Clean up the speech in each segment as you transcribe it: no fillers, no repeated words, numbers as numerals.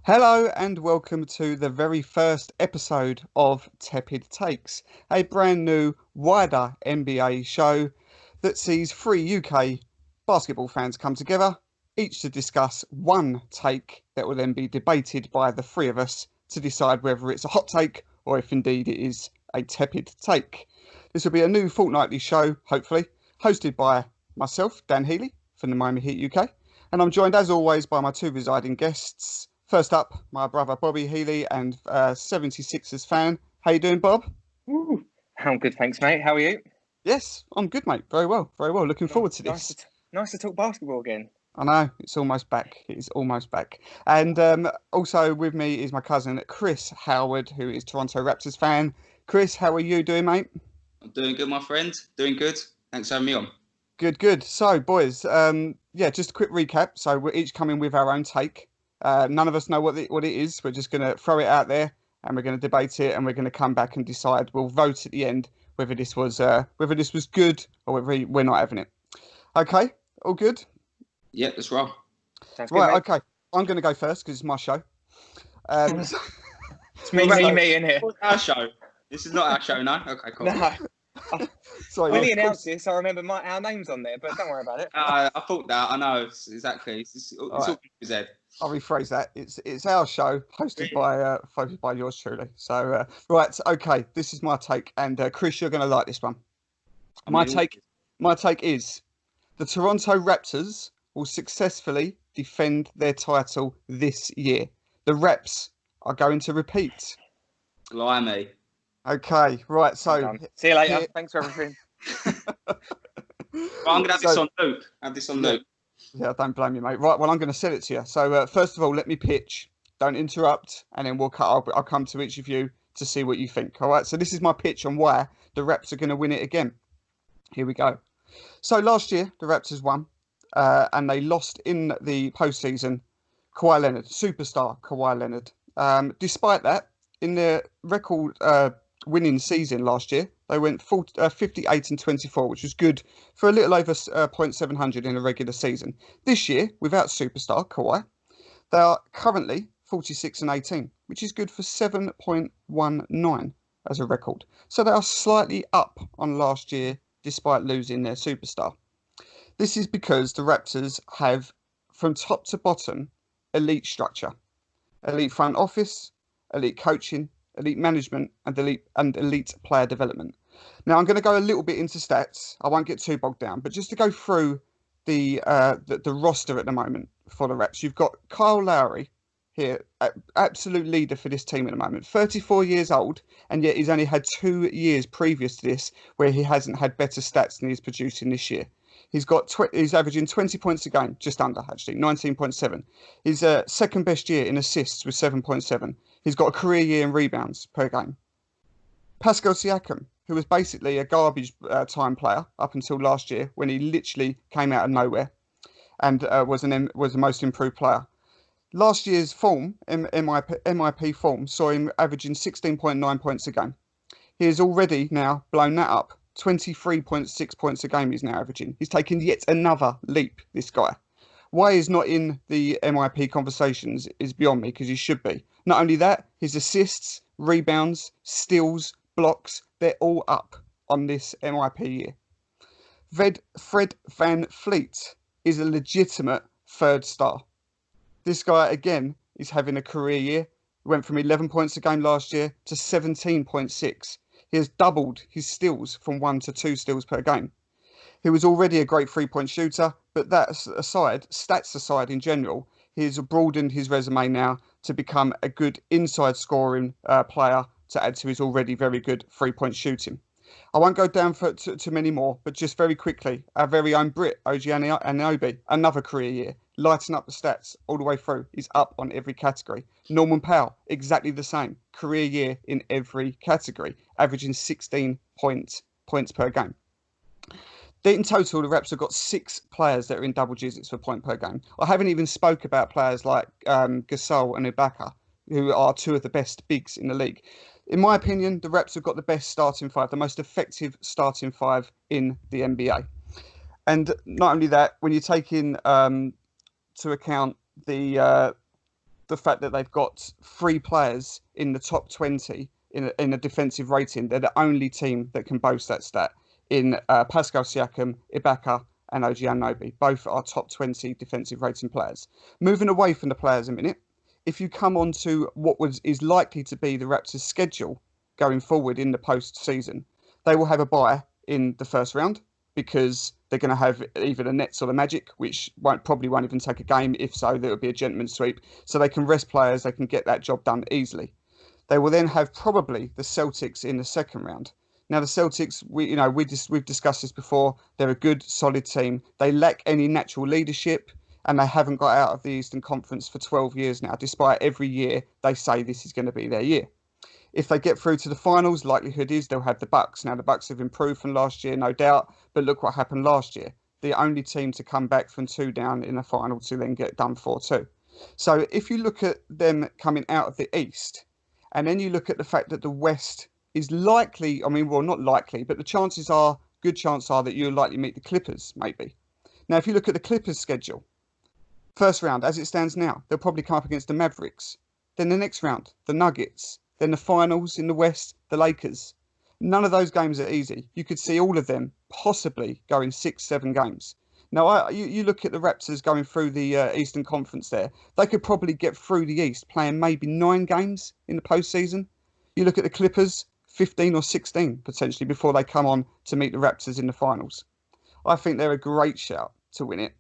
Hello and welcome to the very first episode of Tepid Takes, a brand new, wider NBA show that sees three UK basketball fans come together, each to discuss one take that will then be debated by the three of us to decide whether it's a hot take or if indeed it is a tepid take. This will be a new fortnightly show, hopefully, hosted by myself, Dan Healy, from the Miami Heat UK, and I'm joined as always by my two residing guests. First up, my brother Bobby Healy and 76ers fan. How you doing, Bob? Ooh, I'm good, thanks, mate. How are you? Yes, I'm good, mate. Very well, very well. Looking Nice, forward to nice this. nice to talk basketball again. I know it's almost back. It is almost back. And also with me is my cousin Chris Howard, who is Toronto Raptors fan. Chris, how are you doing, mate? I'm doing good, my friend. Doing good. Thanks for having me on. Good, good. So, boys, yeah, just a quick recap. So we're each coming with our own take. None of us know what it is. We're just going to throw it out there, and we're going to debate it, and we're going to come back and decide. We'll vote at the end whether this was good or whether we're not having it. Okay, all good. Yeah, let's roll. Sounds good, Right. mate. Okay, I'm going to go first because it's my show. So- It's me, in here. What's our show? This is not our show, no? Okay, cool. No, sorry, when yeah, he of announced course. this, I remember our names on there, but don't worry about it. I thought that. I know exactly. It's all All right. his head. I'll rephrase that. It's our show, hosted by yours truly. So right, okay, this is my take, and Chris, you're going to like this one. My take is the Toronto Raptors will successfully defend their title this year. The Raps are going to repeat. Blimey. Okay, right. I'm So done. See you later. here- Thanks for everything. Well, I'm gonna have this on loop. Have this on Yeah. loop. Yeah, don't blame you, mate. Right, well, I'm going to sell it to you. So first of all, let me pitch. Don't interrupt, and then we'll cut. I'll come to each of you to see what you think. All right. So this is my pitch on why the Raps are going to win it again. Here we go. So last year the Raptors won, and they lost in the postseason. Kawhi Leonard, superstar Kawhi Leonard. Despite that, in their record winning season last year, they went 58 and 24, which was good for a little over 0.700 in a regular season. This year, without superstar Kawhi, they are currently 46 and 18, which is good for 7.19 as a record. So they are slightly up on last year despite losing their superstar. This is because the Raptors have, from top to bottom, elite structure, elite front office, elite coaching, elite management, and elite player development. Now I'm going to go a little bit into stats. I won't get too bogged down, but just to go through the roster at the moment for the Raps, you've got Kyle Lowry here, absolute leader for this team at the moment. 34 years old, and yet he's only had 2 years previous to this where he hasn't had better stats than he's producing this year. He's averaging 20 points a game, just under actually, 19.7. His second best year in assists with 7.7. He's got a career year in rebounds per game. Pascal Siakam, who was basically a garbage time player up until last year when he literally came out of nowhere and was the most improved player. Last year's form, MIP form, saw him averaging 16.9 points a game. He has already now blown that up. 23.6 points a game he's now averaging. He's taken yet another leap, this guy. Why he's not in the MIP conversations is beyond me, because he should be. Not only that, his assists, rebounds, steals, blocks, they're all up on this MIP year. Fred Van Fleet is a legitimate third star. This guy, again, is having a career year. He went from 11 points a game last year to 17.6. He has doubled his steals from 1 to 2 steals per game. He was already a great three-point shooter, but that aside, stats aside in general, he's broadened his resume now to become a good inside scoring player to add to his already very good three-point shooting. I won't go down to many more, but just very quickly, our very own Brit, OG Anunoby, another career year, lighting up the stats all the way through. He's up on every category. Norman Powell, exactly the same, career year in every category, averaging 16 points per game. In total, the Raps have got 6 players that are in double digits for point per game. I haven't even spoke about players like Gasol and Ibaka, who are 2 of the best bigs in the league. In my opinion, the Raps have got the best starting 5, the most effective starting 5 in the NBA. And not only that, when you take in to account the the fact that they've got 3 players in the top 20 in a defensive rating. They're the only team that can boast that stat in Pascal Siakam, Ibaka, and OG Anunoby. Both are top 20 defensive rating players. Moving away from the players a minute, if you come on to what is likely to be the Raptors' schedule going forward in the post-season, they will have a bye in the first round because they're going to have either the Nets or the Magic, which probably won't even take a game. If so, there will be a gentleman's sweep. So they can rest players, they can get that job done easily. They will then have probably the Celtics in the second round. Now, the Celtics, we've discussed this before. They're a good, solid team. They lack any natural leadership, and they haven't got out of the Eastern Conference for 12 years now, despite every year they say this is going to be their year. If they get through to the finals, likelihood is they'll have the Bucks. Now, the Bucks have improved from last year, no doubt, but look what happened last year. The only team to come back from 2 down in the final to then get done 4-2. So if you look at them coming out of the East, and then you look at the fact that the West is likely, not likely, but good chance are that you'll likely meet the Clippers, maybe. Now, if you look at the Clippers' schedule, first round, as it stands now, they'll probably come up against the Mavericks. Then the next round, the Nuggets. Then the finals in the West, the Lakers. None of those games are easy. You could see all of them possibly going 6-7 games. Now, you look at the Raptors going through the Eastern Conference there. They could probably get through the East playing maybe 9 games in the postseason. You look at the Clippers, 15 or 16 potentially before they come on to meet the Raptors in the finals. I think they're a great shout to win it.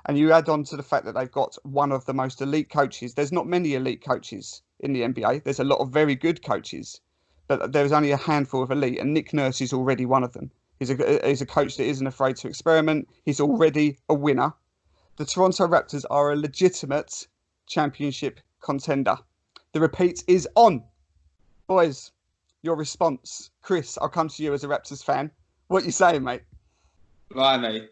And you add on to the fact that they've got one of the most elite coaches. There's not many elite coaches in the NBA. There's a lot of very good coaches, but there's only a handful of elite, and Nick Nurse is already one of them. He's a coach that isn't afraid to experiment. He's already a winner. The Toronto Raptors are a legitimate championship contender. The repeat is on. Boys, your response. Chris, I'll come to you as a Raptors fan. What are you saying, mate? Right, mate.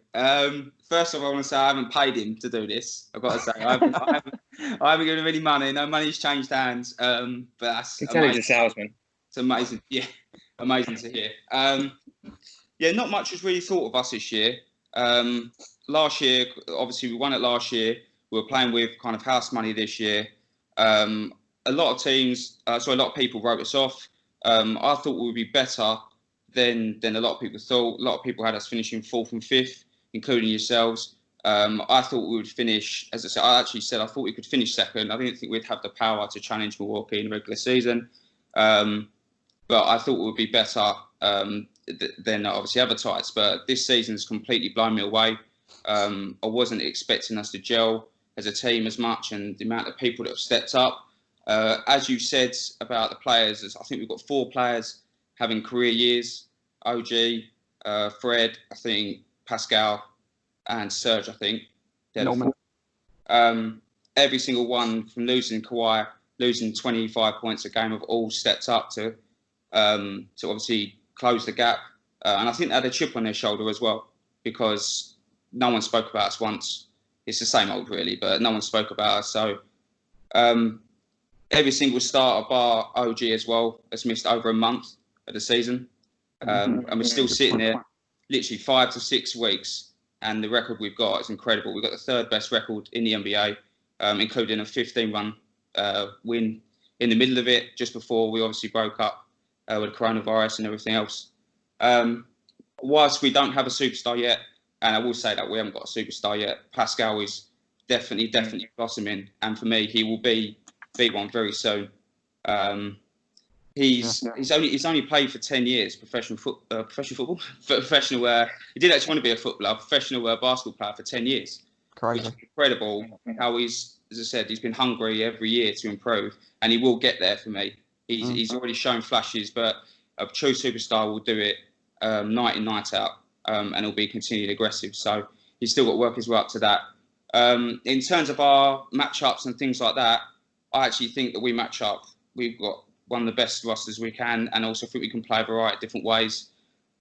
First of all, I want to say I haven't paid him to do this. I've got to say, I haven't given him any money. No money's changed hands. But that's amazing. He's a salesman. It's amazing. Yeah, amazing to hear. Yeah, not much was really thought of us this year. Last year, obviously, we won it last year. We were playing with kind of house money this year. A lot of people wrote us off. I thought we would be better than a lot of people thought. A lot of people had us finishing 4th and 5th, including yourselves. I thought we would finish, as I said, I thought we could finish 2nd. I didn't think we'd have the power to challenge Milwaukee in the regular season. But I thought we would be better than obviously advertised. But this season's completely blown me away. I wasn't expecting us to gel as a team as much, and the amount of people that have stepped up. As you said about the players, I think we've got 4 players having career years. OG, Fred, I think, Pascal, and Serge, I think. Every single one, from losing Kawhi, losing 25 points a game, have all stepped up to obviously close the gap. And I think they had a chip on their shoulder as well, because no one spoke about us once. It's the same old, really, but no one spoke about us. So every single starter, bar OG as well, has missed over a month of the season. And we're still sitting there literally 5 to 6 weeks. And the record we've got is incredible. We've got the 3rd best record in the NBA, including a 15-run win in the middle of it, just before we obviously broke up with coronavirus and everything else. Whilst we don't have a superstar yet, and I will say that we haven't got a superstar yet, Pascal is definitely blossoming. And for me, he will be one very soon. He's only played for 10 years professional football. He did actually want to be a footballer, professional basketball player for 10 years. Crazy. It's incredible how he's, as I said, he's been hungry every year to improve, and he will get there for me. He's already shown flashes, but a true superstar will do it night in, night out, and he'll be continued aggressive. So he's still got to work his way up to that. In terms of our matchups and things like that, I actually think that we match up. We've got one of the best rosters we can, and also think we can play a variety of different ways.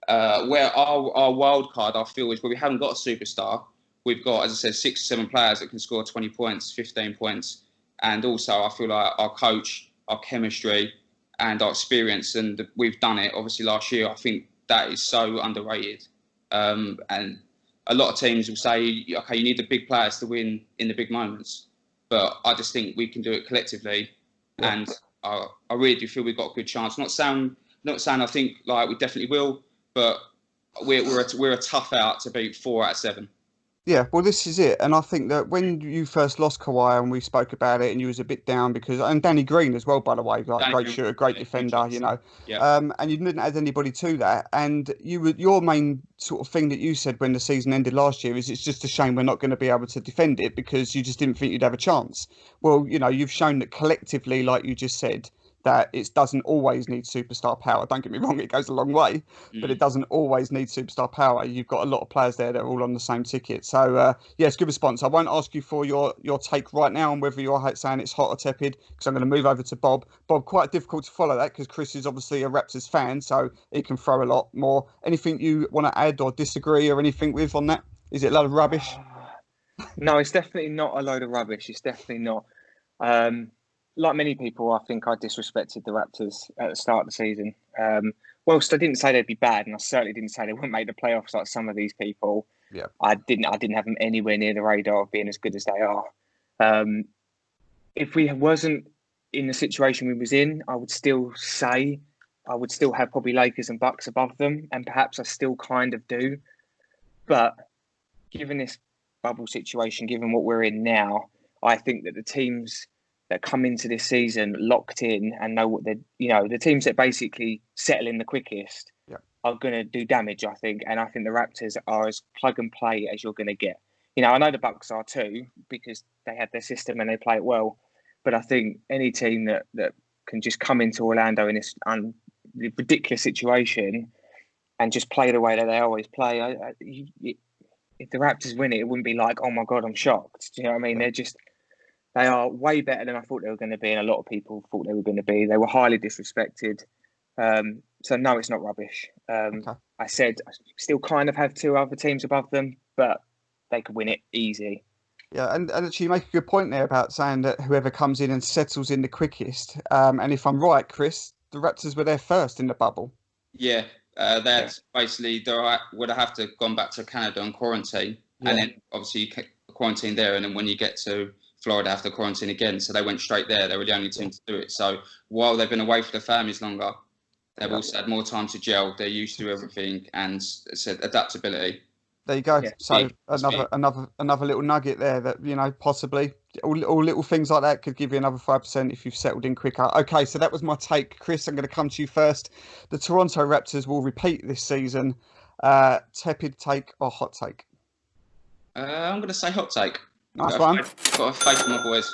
Where our wild card, I feel, is where we haven't got a superstar. We've got, as I said, 6 or 7 players that can score 20 points, 15 points. And also, I feel like our coach, our chemistry, and our experience, and we've done it, obviously, last year. I think that is so underrated. And a lot of teams will say, okay, you need the big players to win in the big moments. but I just think we can do it collectively, and I really do feel we've got a good chance. Not saying I think like we definitely will, but we're a tough out to beat 4 out of 7. Yeah, well, this is it, and I think that when you first lost Kawhi and we spoke about it, and you was a bit down because, and Danny Green as well, by the way, like Danny great Green, shooter, great yeah, defender, you know, Yeah. and you didn't add anybody to that, and your main sort of thing that you said when the season ended last year is it's just a shame we're not going to be able to defend it because you just didn't think you'd have a chance. Well, you know, you've shown that collectively, like you just said, that it doesn't always need superstar power. Don't get me wrong, it goes a long way, but it doesn't always need superstar power. You've got a lot of players there that are all on the same ticket. So, yes, good response. I won't ask you for your take right now on whether you're saying it's hot or tepid, because I'm going to move over to Bob. Bob, quite difficult to follow that because Chris is obviously a Raptors fan, so he can throw a lot more. Anything you want to add or disagree or anything with on that? Is it a lot of rubbish? No, it's definitely not a load of rubbish. It's definitely not. Like many people, I think I disrespected the Raptors at the start of the season. Whilst I didn't say they'd be bad, and I certainly didn't say they wouldn't make the playoffs like some of these people. Yeah, I didn't have them anywhere near the radar of being as good as they are. If we wasn't in the situation we was in, I would still say I would still have probably Lakers and Bucks above them, and perhaps I still kind of do. But given this bubble situation, given what we're in now, I think that the teams that come into this season locked in and know what the teams that basically settle in the quickest are going to do damage, I think. And I think the Raptors are as plug and play as you're going to get. I know the Bucks are too, because they have their system and they play it well. But I think any team that can just come into Orlando in this ridiculous situation and just play the way that they always play, if the Raptors win it, it wouldn't be like, oh my God, I'm shocked. Do you know what I mean? They are way better than I thought they were going to be, and a lot of people thought they were going to be. They were highly disrespected. So no, it's not rubbish. okay. I said I still kind of have 2 other teams above them, but they could win it easy. Yeah, and actually you make a good point there about saying that whoever comes in and settles in the quickest. And if I'm right, Chris, the Raptors were there first in the bubble. Yeah, that's basically they would have to gone back to Canada and quarantine, and then obviously you quarantine there, and then when you get to Florida, have to quarantine again. So they went straight there. They were the only team to do it. So while they've been away for their families longer, they've also had more time to gel. They're used to everything, and it's adaptability. There you go. Yeah. So another little nugget there that possibly all little things like that could give you another 5% if you've settled in quicker. Okay, so that was my take, Chris. I'm going to come to you first. The Toronto Raptors will repeat this season. Tepid take or hot take? I'm going to say hot take. Nice one. Got a faith in my boys.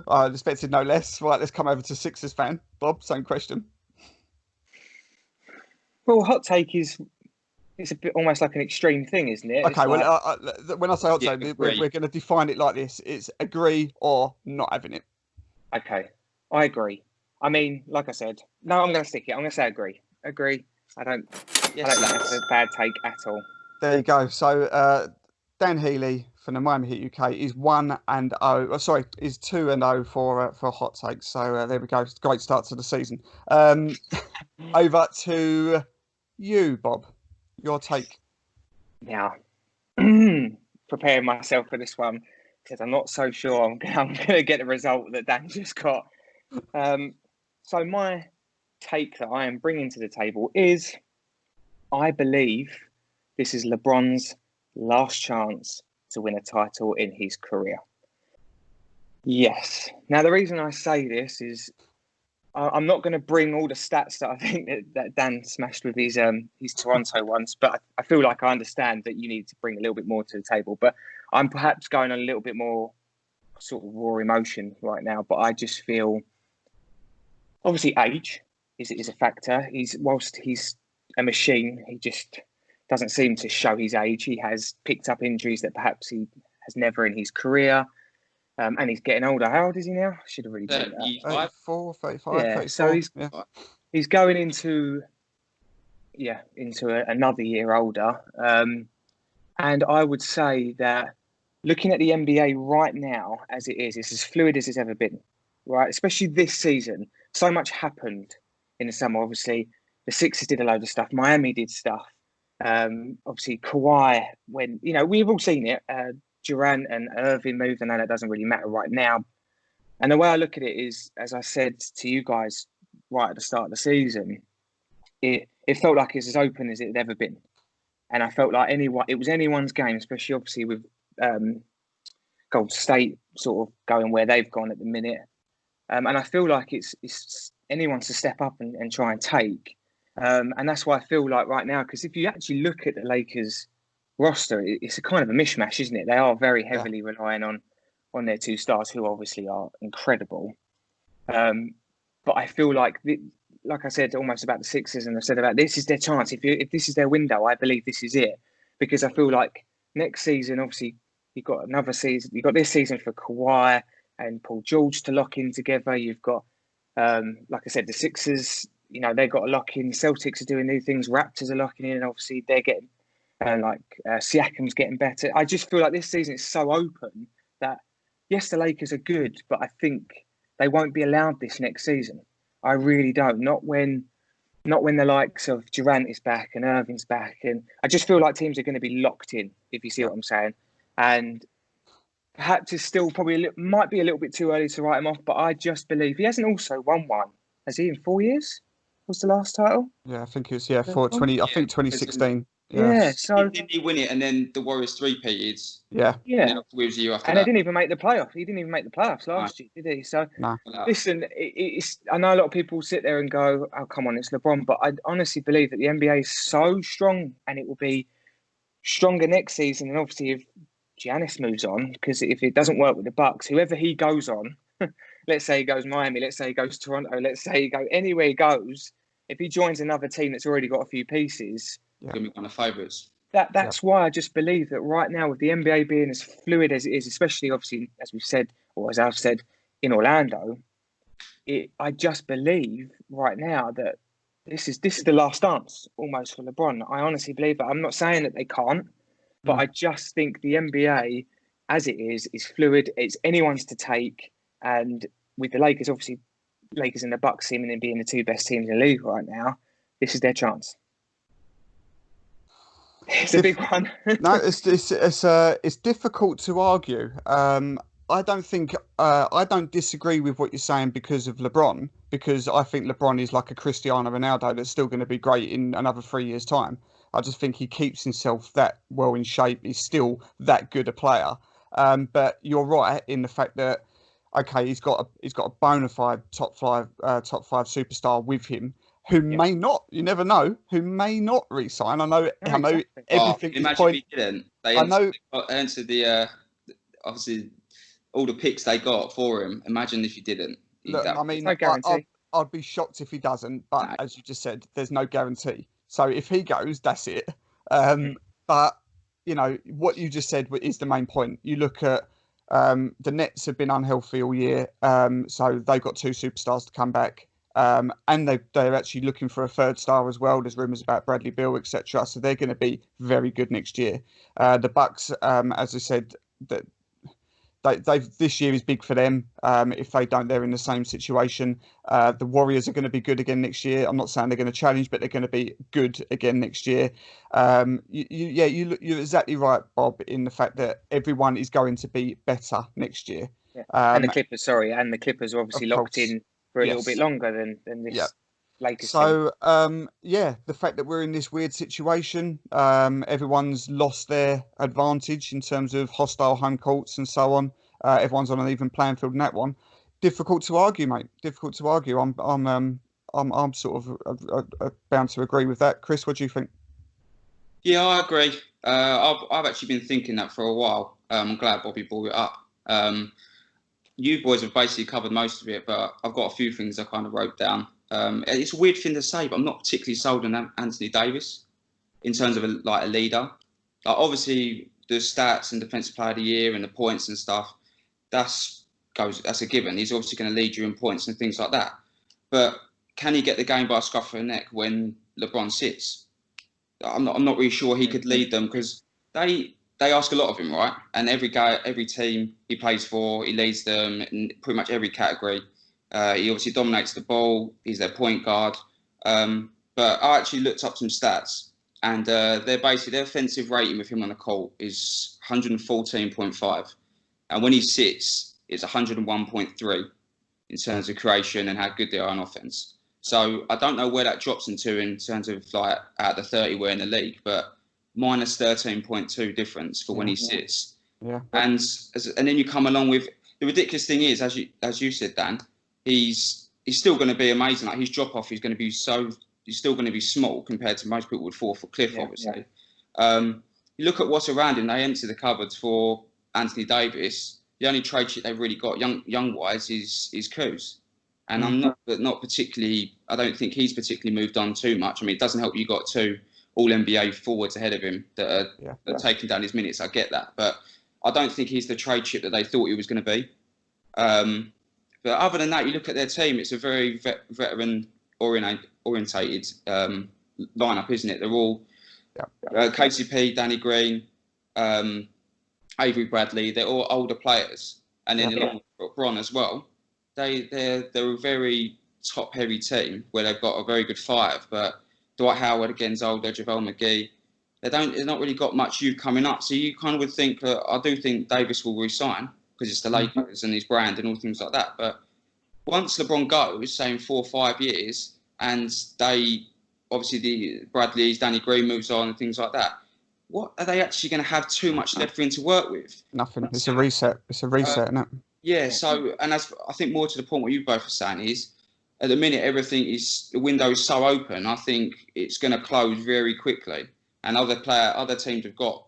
I expected no less. Right, let's come over to Sixers fan. Bob, same question. Well, hot take it's a bit almost like an extreme thing, isn't it? Okay, when I say hot take, we're going to define it like this. It's agree or not having it. Okay, I agree. I mean, like I said, no, I'm going to stick it. I'm going to say agree. Agree. I don't think that's a bad take at all. There you go. So Dan Healy from the Miami Heat UK is 1-0. Sorry, is 2-0 for hot takes. So there we go. Great start to the season. Over to you, Bob. Your take. Now, preparing myself for this one because I'm not so sure I'm going to get the result that Dan just got. So my take that I am bringing to the table is I believe this is LeBron's last chance to win a title in his career. Yes. Now, the reason I say this is I'm not going to bring all the stats that I think that Dan smashed with his Toronto ones, but I feel like I understand that you need to bring a little bit more to the table. But I'm perhaps going a little bit more sort of raw emotion right now. But I just feel, obviously, age is a factor. Whilst he's a machine, he just doesn't seem to show his age. He has picked up injuries that perhaps he has never in his career. And he's getting older. How old is he now? I should have really done that. 34, 35, yeah, 34. So he's going into another year older. And I would say that looking at the NBA right now, as it is, it's as fluid as it's ever been, right? Especially this season. So much happened in the summer. Obviously, the Sixers did a load of stuff. Miami did stuff. Obviously, Kawhi, when, we've all seen it. Durant and Irving moved. I know that doesn't really matter right now. And the way I look at it is, as I said to you guys right at the start of the season, it felt like it's as open as it had ever been. And I felt like it was anyone's game, especially obviously with Golden State sort of going where they've gone at the minute. And I feel like it's anyone's to step up and try and take. And that's why I feel like right now, because if you actually look at the Lakers roster, it's a kind of a mishmash, isn't it? They are very heavily relying on their two stars, who obviously are incredible. But I feel like I said almost about the Sixers, and I said about this is their chance. If this is their window, I believe this is it, because I feel like next season, obviously, you've got another season. You've got this season for Kawhi and Paul George to lock in together. You've got, like I said, the Sixers. You know, they've got to lock in. Celtics are doing new things. Raptors are locking in, and obviously they're getting Siakam's getting better. I just feel like this season is so open that yes, the Lakers are good, but I think they won't be allowed this next season. I really don't. Not when the likes of Durant is back and Irving's back, and I just feel like teams are going to be locked in. If you see what I'm saying, and perhaps it's still probably might be a little bit too early to write him off, but I just believe he hasn't also won one. Has he in 4 years? What's the last title? Yeah, I think it was for 20. I think 2016. Yeah, so didn't he win it, and then the Warriors three-peated? Yeah. Yeah, was the year after and that. they didn't even make the playoff. He didn't even make the playoffs last year, did he? So No. listen, it's. I know a lot of people sit there and go, "Oh, come on, it's LeBron," but I honestly believe that the NBA is so strong, and it will be stronger next season. And obviously, if Giannis moves on, because if it doesn't work with the Bucks, whoever he goes on, let's say he goes Miami, let's say he goes Toronto, let's say he goes anywhere he goes, if he joins another team that's already got a few pieces, going to be one of the favourites. That's why I just believe that right now, with the NBA being as fluid as it is, especially obviously as we've said, or as I've said in Orlando, I just believe right now that this is the last dance almost for LeBron. I honestly believe that. I'm not saying that they can't, but I just think the NBA, as it is fluid. It's anyone's to take, and with the Lakers, obviously, Lakers and the Bucks seemingly being the two best teams in the league right now, this is their chance. It's a big one. No, it's difficult to argue. I don't disagree with what you're saying because of LeBron, because I think LeBron is like a Cristiano Ronaldo that's still going to be great in another 3 years' time. I just think he keeps himself that well in shape. He's still that good a player. But you're right in the fact that okay, he's got a bona fide top five superstar with him, who may not, you never know, who may not re-sign. I know Exactly. Imagine everything is if he didn't. They answered the obviously all the picks they got for him. Imagine if you didn't. Look, I mean, no guarantee. I'd be shocked if he doesn't, but No. as you just said, there's no guarantee. So if he goes, that's it. But you know what you just said is the main point. You look at the Nets have been unhealthy all year, so they've got two superstars to come back. And they're actually looking for a third star as well. There's rumours about Bradley Beal, etc. So they're going to be very good next year. The Bucks, as I said, that they've this year is big for them. If they don't, they're in the same situation. The Warriors are going to be good again next year. I'm not saying they're going to challenge, but they're going to be good again next year. You're exactly right, Bob, in the fact that everyone is going to be better next year. Yeah. And the Clippers, are obviously locked in for a little bit longer than this Lakers team. So, the fact that we're in this weird situation, everyone's lost their advantage in terms of hostile home courts and so on. Everyone's on an even playing field in that one. Difficult to argue, mate. Difficult to argue. I'm sort of bound to agree with that. Chris, what do you think? Yeah, I agree. I've actually been thinking that for a while. I'm glad Bobby brought it up. You boys have basically covered most of it, but I've got a few things I kind of wrote down. It's a weird thing to say, but I'm not particularly sold on Anthony Davis in terms of a leader. Like obviously, the stats and defensive player of the year and the points and stuff, that's a given. He's obviously going to lead you in points and things like that. But can he get the game by a scruff of the neck when LeBron sits? I'm not really sure he could lead them because they ask a lot of him, right? And every team he plays for, he leads them in pretty much every category. He obviously dominates the ball. He's their point guard. But I actually looked up some stats. and they're basically their offensive rating with him on the court is 114.5, and when he sits, it's 101.3 in terms of creation and how good they are on offense. So I don't know where that drops into in terms of like out of the 30 we're in the league, but minus 13.2 difference for when he sits. Yeah. And then you come along with the ridiculous thing is, as you said, Dan, he's still going to be amazing. Like his drop off is going to be he's still going to be small compared to most people would fall off a cliff, obviously. You look at what's around him. They empty the cupboards for Anthony Davis. The only trade chip they've really got young wise is Kuz. And I'm not particularly. I don't think he's particularly moved on too much. I mean, it doesn't help you got two All NBA forwards ahead of him that are taking down his minutes. I get that, but I don't think he's the trade chip that they thought he was going to be. But other than that, you look at their team. It's a very veteran orientated lineup, isn't it? They're all KCP, Danny Green, Avery Bradley. They're all older players, and then along with LeBron as well. They're a very top heavy team where they've got a very good five. But Dwight Howard again's older, JaVale McGee. They've not really got much youth coming up. So you kind of would think I do think Davis will resign because it's the Lakers and his brand and all things like that. But once LeBron goes, say in 4 or 5 years, and they obviously the Bradley's, Danny Green moves on and things like that. What are they actually going to have too much left for him to work with? Nothing. It's a reset. It's a reset, isn't it? Yeah. So, and as I think more to the point what you both are saying is, at the minute the window is so open. I think it's going to close very quickly, and other teams have got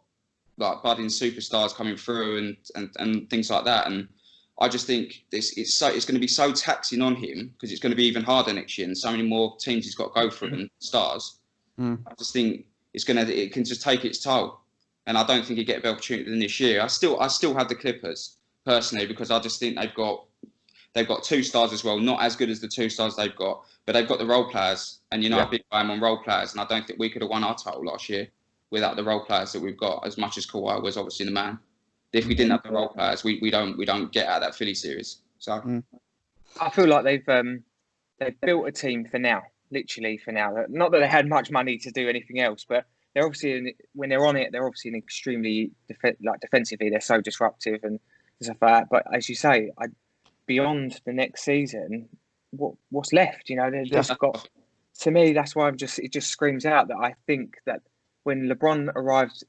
like budding superstars coming through and things like that. And I just think it's going to be so taxing on him because it's going to be even harder next year, and so many more teams he's got to go through than stars. I just think it can just take its toll, and I don't think he'll get a better opportunity than this year. I still have the Clippers personally because I just think they've got 2 stars as well, not as good as the 2 stars they've got, but they've got the role players, and how big I am on role players, and I don't think we could have won our title last year without the role players that we've got. As much as Kawhi was obviously the man, if we didn't have the role players, we don't get out of that Philly series. So I feel like they've built a team for now, literally for now. Not that they had much money to do anything else, but they're obviously when they're on it, they're obviously an extremely defensively. They're so disruptive and stuff like that. But as you say, beyond the next season, what's left? They've just got. To me, that's why it just screams out that I think that when LeBron arrived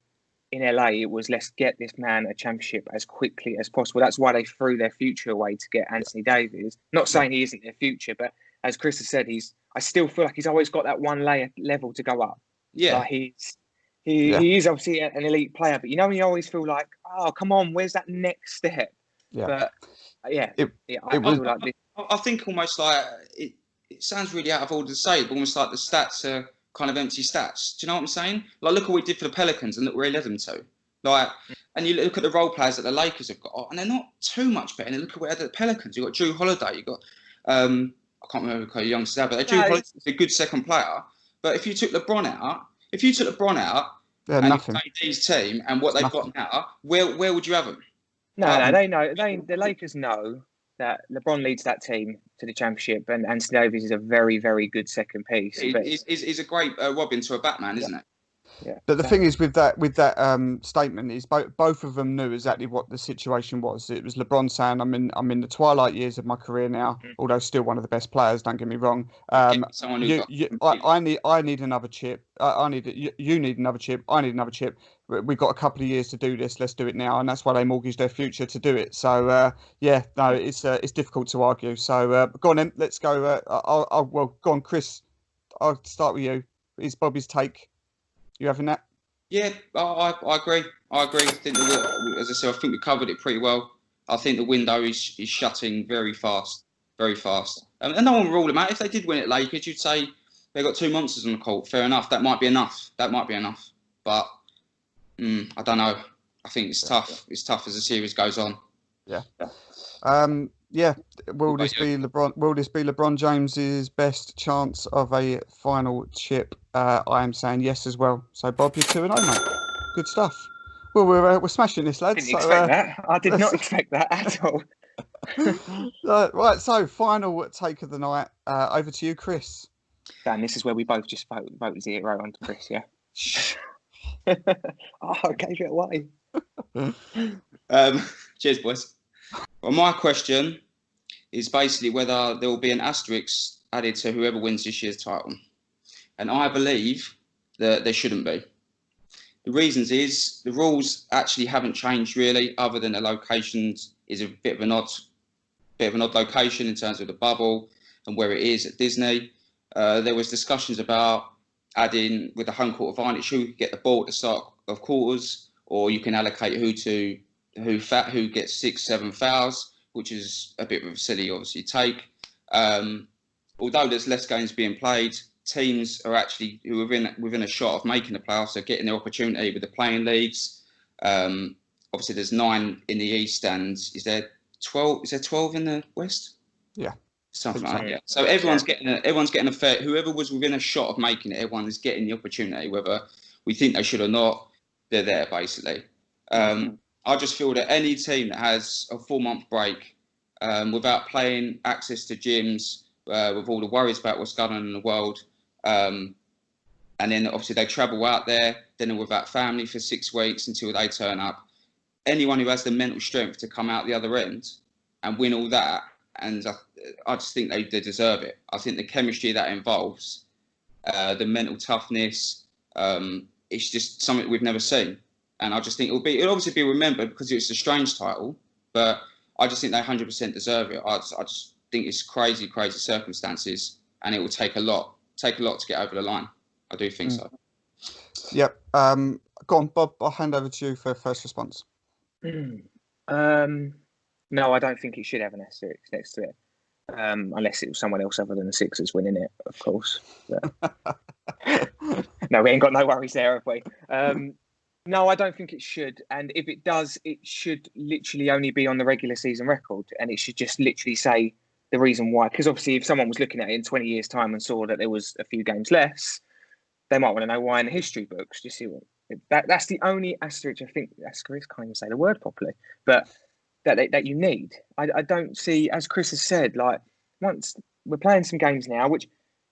in LA, it was let's get this man a championship as quickly as possible. That's why they threw their future away to get Anthony Davis. Not saying he isn't their future, but as Chris has said, I still feel like he's always got that one level to go up. Yeah, like he is obviously an elite player, but you always feel like, oh, come on, where's that next step? Yeah, but I feel like this. I think almost like it sounds really out of order to say, but almost like the stats are kind of empty stats. Do you know what I'm saying? Like, look what we did for the Pelicans and look where he led them to. Like, and you look at the role players that the Lakers have got, and they're not too much better. And look at where the Pelicans. You've got Drew Holiday. You've got, I can't remember who young star, but Drew Holiday's a good second player. But if you took LeBron out, and nothing. AD's team and what they've got now, where would you have them? No, they know. The Lakers know that LeBron leads that team to the championship, and Anthony Davis is a very, very good second piece. He's a great Robin to a Batman, isn't it? Yeah. But the thing is with that statement is both of them knew exactly what the situation was. It was LeBron saying, "I'm in the twilight years of my career now, although still one of the best players. Don't get me wrong. I need another chip. You need another chip. I need another chip. We've got a couple of years to do this. Let's do it now." And that's why they mortgaged their future to do it. So it's difficult to argue. So go on then. Let's go. Go on, Chris. I'll start with you. Is Bobby's take? You having that? Yeah, I agree. I think as I said, I think we covered it pretty well. I think the window is shutting very fast, very fast. And no one will rule them out. If they did win at Lakers, you'd say they got 2 monsters on the court. Fair enough. That might be enough. But I don't know. I think it's tough. It's tough as the series goes on. Yeah. Will this be LeBron James's best chance of a final chip? I am saying yes as well. So Bob, you're 2-0, mate. Good stuff. Well, we're smashing this, lads. Didn't expect that. I did not expect that at all. Right. So final take of the night. Over to you, Chris. Dan, this is where we both just vote 0 on Chris. Yeah. Shh. Oh, I gave it away. Cheers, boys. Well, my question is basically whether there will be an asterisk added to whoever wins this year's title. And I believe that there shouldn't be. The reasons is the rules actually haven't changed really, other than the locations is a bit of an odd location in terms of the bubble and where it is at Disney. There was discussions about adding with the home court advantage who could get the ball at the start of quarters, or you can allocate who gets 6-7 fouls, which is a bit of a silly obviously take. Although there's less games being played, teams are actually who are within a shot of making the playoffs are getting their opportunity with the playing leagues. Obviously, there's 9 in the East, and is there 12? Is there 12 in the West? Yeah, something like that. Yeah. So everyone's getting a fair. Whoever was within a shot of making it, everyone is getting the opportunity. Whether we think they should or not, they're there basically. I just feel that any team that has a 4-month break without playing, access to gyms, with all the worries about what's going on in the world, and then obviously they travel out there, then they're without family for 6 weeks until they turn up. Anyone who has the mental strength to come out the other end and win all that, and I just think they deserve it. I think the chemistry that involves, the mental toughness, it's just something we've never seen. And I just think it'll obviously be remembered because it's a strange title, but I just think they 100% deserve it. I just think it's crazy circumstances, and it will take a lot to get over the line. I do think so. Yep. Go on, Bob. I'll hand over to you for first response. No, I don't think it should have an asterisk next to it, unless it was someone else other than the Sixers winning it, of course. No, we ain't got no worries there, have we? No, I don't think it should. And if it does, it should literally only be on the regular season record, and it should just literally say the reason why. Because obviously, if someone was looking at it in 20 years' time and saw that there was a few games less, they might want to know why in the history books. Do you see what? That's the only asterisk I think. Asterisk, can't even say the word properly, but that you need. I don't see, as Chris has said, like once we're playing some games now, which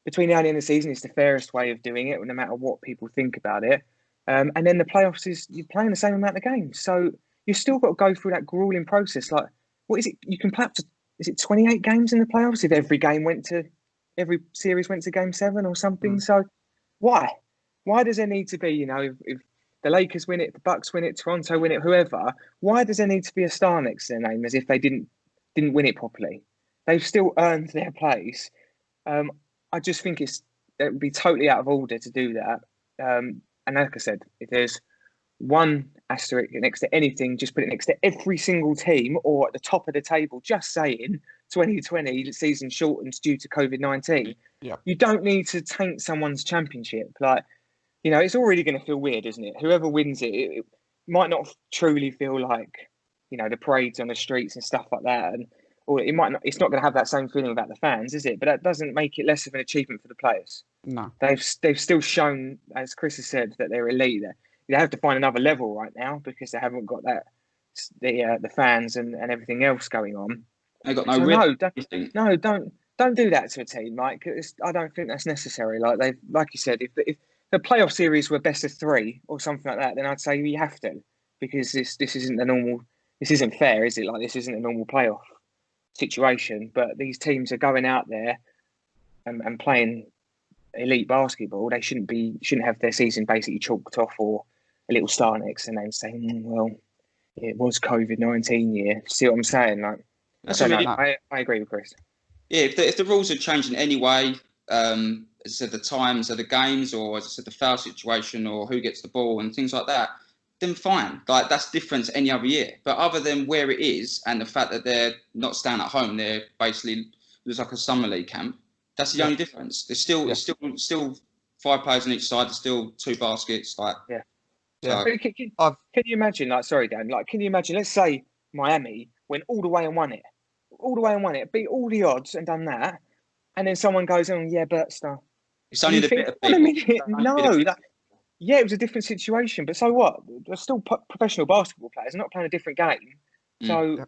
between now and the end of the season is the fairest way of doing it, no matter what people think about it. And then the playoffs is you're playing the same amount of games, so you've still got to go through that grueling process. Like, what is it? You can play up to, is it 28 games in the playoffs if every series went to game 7 or something? So why does there need to be, if the Lakers win it, the Bucks win it, Toronto win it, whoever, why does there need to be a star next to their name as if they didn't win it properly? They've still earned their place. I just think it would be totally out of order to do that. And like I said, if there's one asterisk next to anything, just put it next to every single team or at the top of the table, just saying 2020 season shortened due to COVID-19. Yeah. You don't need to taint someone's championship. Like, it's already going to feel weird, isn't it? Whoever wins it might not truly feel like, the parades on the streets and stuff like that. Or it might not, it's not going to have that same feeling about the fans, is it? But that doesn't make it less of an achievement for the players. No. They've still shown, as Chris has said, that they're elite. They have to find another level right now because they haven't got that the fans and everything else going on. They got no. So don't do that to a team. Like, I don't think that's necessary. Like you said, if the playoff series were best of 3 or something like that, then I'd say you have to, because this isn't the normal. This isn't fair, is it? Like, this isn't a normal playoff situation. But these teams are going out there and playing elite basketball. They shouldn't have their season basically chalked off or a little star next and then saying, well, it was COVID-19 year. See what I'm saying? Like, I agree with Chris. Yeah, if the rules are changed in any way, as I said, the times of the games, or as I said, the foul situation, or who gets the ball and things like that, then fine. Like, that's different to any other year. But other than where it is and the fact that they're not staying at home, they're basically, there's like a summer league camp. That's the only difference. There's still 5 players on each side. There's still 2 baskets. Like, yeah. So, can you imagine? Like, sorry, Dan. Like, can you imagine? Let's say Miami went all the way and won it, beat all the odds and done that, and then someone goes, "Oh, yeah, but stuff." It's only the bit of it was a different situation, but so what? They're still professional basketball players, not playing a different game. So,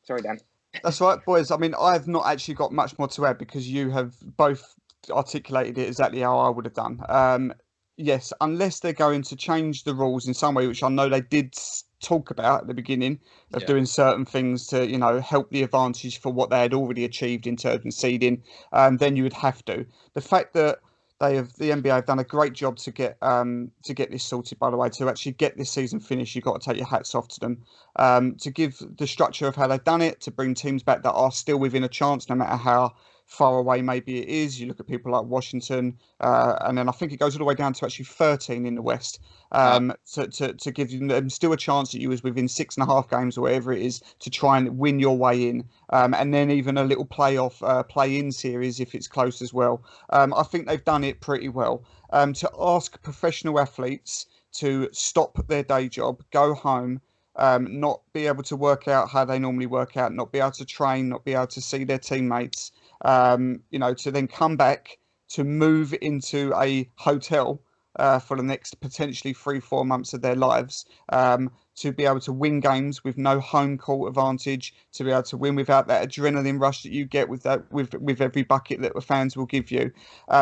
sorry, Dan. That's right, boys. I mean, I've not actually got much more to add because you have both articulated it exactly how I would have done. yes, unless they're going to change the rules in some way, which I know they did talk about at the beginning of doing certain things to, help the advantage for what they had already achieved in terms of seeding, then you would have to. The fact that the NBA have done a great job to get this sorted, by the way, to actually get this season finished, you've got to take your hats off to them. To give the structure of how they've done it, to bring teams back that are still within a chance, no matter how far away maybe it is. You look at people like Washington, and then I think it goes all the way down to actually 13 in the West, to give them still a chance that you was within 6.5 games or whatever it is to try and win your way in, and then even a little play-in series if it's close as well. I think they've done it pretty well. To ask professional athletes to stop their day job, go home, not be able to work out how they normally work out, not be able to train, not be able to see their teammates, to then come back to move into a hotel for the next potentially 3-4 months of their lives, to be able to win games with no home court advantage, to be able to win without that adrenaline rush that you get with every bucket that the fans will give you,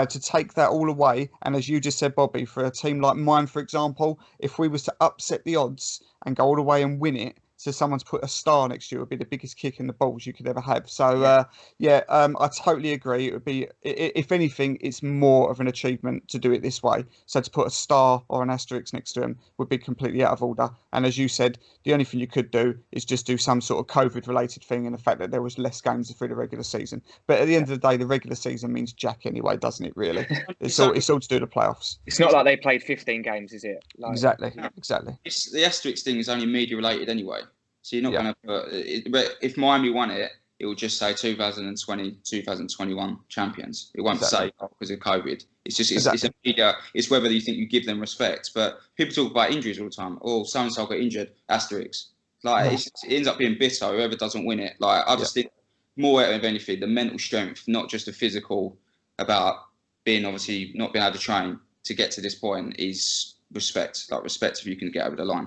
to take that all away. And as you just said, Bobby, for a team like mine, for example, if we was to upset the odds and go all the way and win it, so someone's put a star next to you, it would be the biggest kick in the balls you could ever have. So, I totally agree. It would be, if anything, it's more of an achievement to do it this way. So to put a star or an asterisk next to him would be completely out of order. And as you said, the only thing you could do is just do some sort of COVID-related thing, and the fact that there was less games through the regular season. But at the end of the day, the regular season means jack anyway, doesn't it? Really, it's all to do the playoffs. It's not like they played 15 games, is it? Exactly. The asterisk thing is only media related anyway. So you're not going to put it, but if Miami won it, it will just say 2020, 2021 champions. It won't say because of COVID. It's just it's a media. It's whether you think you give them respect. But people talk about injuries all the time. Oh, so and so got injured. Asterisks. It ends up being bitter. Whoever doesn't win it. I just think more of anything, the mental strength, not just the physical, about being obviously not being able to train to get to this point is respect. Respect if you can get over the line.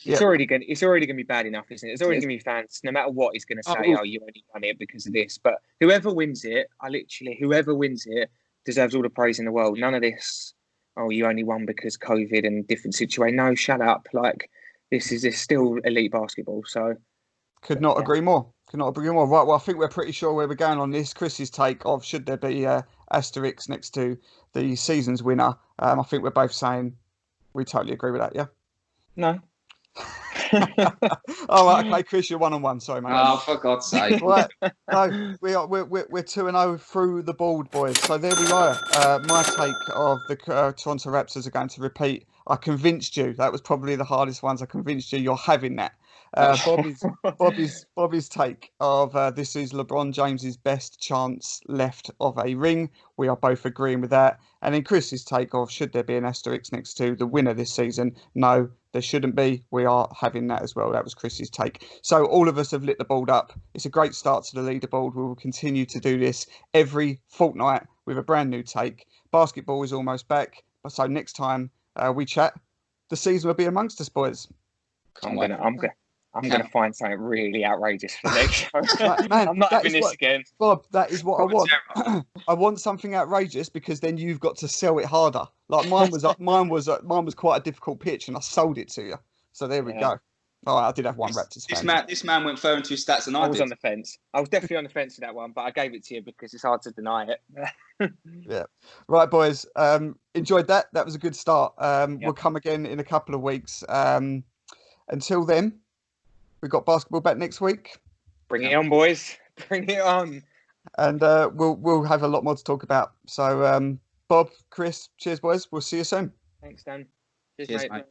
It's already going to be bad enough, isn't it? It's already going to be fans, no matter what, he's going to say, "Oh, you only won it because of this." But whoever wins it, whoever wins it deserves all the praise in the world. None of this, "Oh, you only won because COVID and different situation." No, shut up. This is still elite basketball. So, could not agree more. Right. Well, I think we're pretty sure where we're going on this. Chris's take of should there be asterisks next to the season's winner. I think we're both saying we totally agree with that. Yeah. No. Oh, okay, Chris, you're 1-1. Sorry, mate. Oh, for God's sake! Right, no, we're 2-0 through the board, boys. So there we are. My take of the Toronto Raptors are going to repeat. I convinced you. That was probably the hardest ones. I convinced you. You're having that. Bobby's take of this is LeBron James's best chance left of a ring. We are both agreeing with that. And then Chris's take of should there be an asterisk next to the winner this season? No, there shouldn't be. We are having that as well. That was Chris's take. So all of us have lit the board up. It's a great start to the leaderboard. We will continue to do this every fortnight with a brand new take. Basketball is almost back. So next time we chat, the season will be amongst us, boys. I'm gonna find something really outrageous for next show. Man, I'm not having this again. Bob, that is what I want. I want something outrageous because then you've got to sell it harder. Mine was quite a difficult pitch, and I sold it to you. So there we go. Oh, I did have one Raptors fan. This man went further into his stats than I did. I was on the fence. I was definitely on the fence with that one, but I gave it to you because it's hard to deny it. Yeah. Right, boys. Enjoyed that. That was a good start. We'll come again in a couple of weeks. Until then, we've got basketball back next week. Bring it on, boys. Bring it on. And we'll have a lot more to talk about. So, Bob, Chris, cheers, boys. We'll see you soon. Thanks, Dan. Cheers, mate.